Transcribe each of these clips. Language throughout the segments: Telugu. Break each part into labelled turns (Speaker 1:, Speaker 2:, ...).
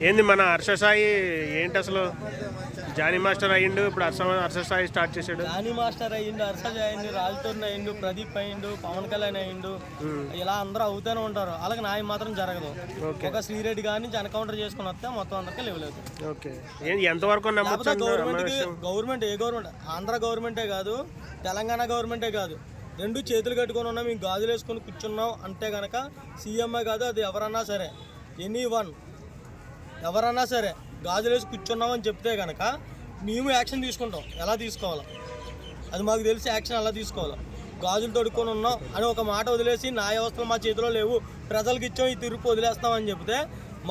Speaker 1: ఏంది మన హర్ష సాయి ఏంటి అసలు జానీ మాస్టర్ అయ్యిండు, ఇప్పుడు హర్ష సాయి స్టార్ట్ చేశాడు.
Speaker 2: జానీ మాస్టర్ అయ్యిండు, హర్ష అయ్యిండు, రాజుతోని అయ్యిండు, ప్రదీప్ అయ్యిండు, పవన్ కళ్యాణ్ అయ్యిండు. ఇలా అందరూ అవుతూనే ఉంటారు. అలాగే న్యాయం మాత్రం జరగదు. ఒక శ్రీరెడ్డి గారిని ఎన్కౌంటర్ చేసుకుని వస్తే మొత్తం అందరికీ లేవలేదు.
Speaker 1: ఎంతవరకు
Speaker 2: గవర్నమెంట్ ఏ గవర్నమెంట్, ఆంధ్ర గవర్నమెంటే కాదు, తెలంగాణ గవర్నమెంటే కాదు, రెండు చేతులు కట్టుకొని ఉన్నాం, మేము గాజులు వేసుకొని కూర్చున్నాం అంటే కనుక సీఎంఏ కాదు, అది ఎవరన్నా సరే, ఎనీవన్ ఎవరన్నా సరే గాజులు వేసి కూర్చున్నామని చెప్తే కనుక మేము యాక్షన్ తీసుకుంటాం. ఎలా తీసుకోవాలో అది మాకు తెలిసి యాక్షన్ ఎలా తీసుకోవాలో. గాజులు తొడుక్కొని ఉన్నాం అని ఒక మాట వదిలేసి నా వ్యవస్థలు మా చేతిలో లేవు, ప్రజలకు ఇచ్చాం, ఈ తీర్పు వదిలేస్తామని చెప్తే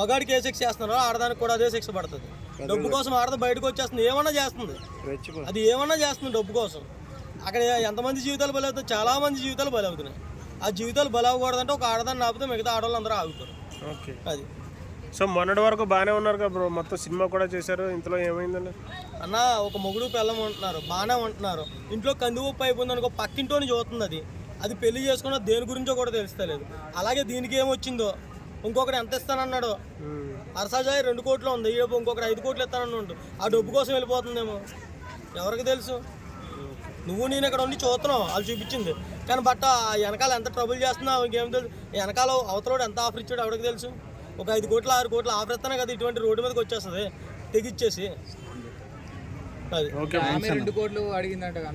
Speaker 2: మగాడికి ఏ శిక్ష చేస్తున్నారో ఆడదానికి కూడా అదే శిక్ష పడుతుంది. డబ్బు కోసం ఆడద బయటకు వచ్చేస్తుంది, ఏమన్నా చేస్తుంది, అది ఏమన్నా చేస్తుంది డబ్బు కోసం. అక్కడ ఎంతమంది జీవితాలు బలవుతాయి, చాలామంది జీవితాలు బలవుతున్నాయి. ఆ జీవితాలు బలవకూడదంటే ఒక ఆడదాన్ని ఆపితే మిగతా ఆడవాళ్ళు అందరూ ఆగుతారు. అది
Speaker 1: సో మొన్నటి వరకు బాగానే ఉన్నారు కదా బ్రో, మొత్తం సినిమా కూడా చేశారు, ఇంట్లో ఏమైందండి
Speaker 2: అన్న? ఒక మొగుడు పిల్లం ఉంటున్నారు, బాగానే ఉంటున్నారు, ఇంట్లో కందిపప్పు అయిపోయింది అనుకో, పక్కింటోని చూస్తుంది, అది పెళ్లి చేసుకున్న దేని గురించో కూడా తెలుస్తలేదు. అలాగే దీనికి ఏమొచ్చిందో, ఇంకొకటి ఎంత ఇస్తానన్నాడు, హర్షాజాయి 2 కోట్లు ఉంది, ఇంకొకటి 5 కోట్లు ఇస్తానన్నాడు, ఆ డబ్బు కోసం వెళ్ళిపోతుందేమో, ఎవరికి తెలుసు? నువ్వు నేను ఇక్కడ ఉండి చూస్తున్నావు, వాళ్ళు చూపించింది, కానీ బట్ వెనకాల ఎంత ట్రబుల్ చేస్తున్నావు ఇంకేం తెలుసు. వెనకాల అవతలోడు ఎంత ఆఫర్ ఇచ్చాడు ఎవరికి తెలుసు. ఒక 5 కోట్లు 6 కోట్లు ఆఫర్ ఇస్తానే కదా ఇటువంటి రోడ్డు మీదకి వచ్చేస్తుంది తెగిచ్చేసి. అది
Speaker 3: 2 కోట్లు అడిగిందంట.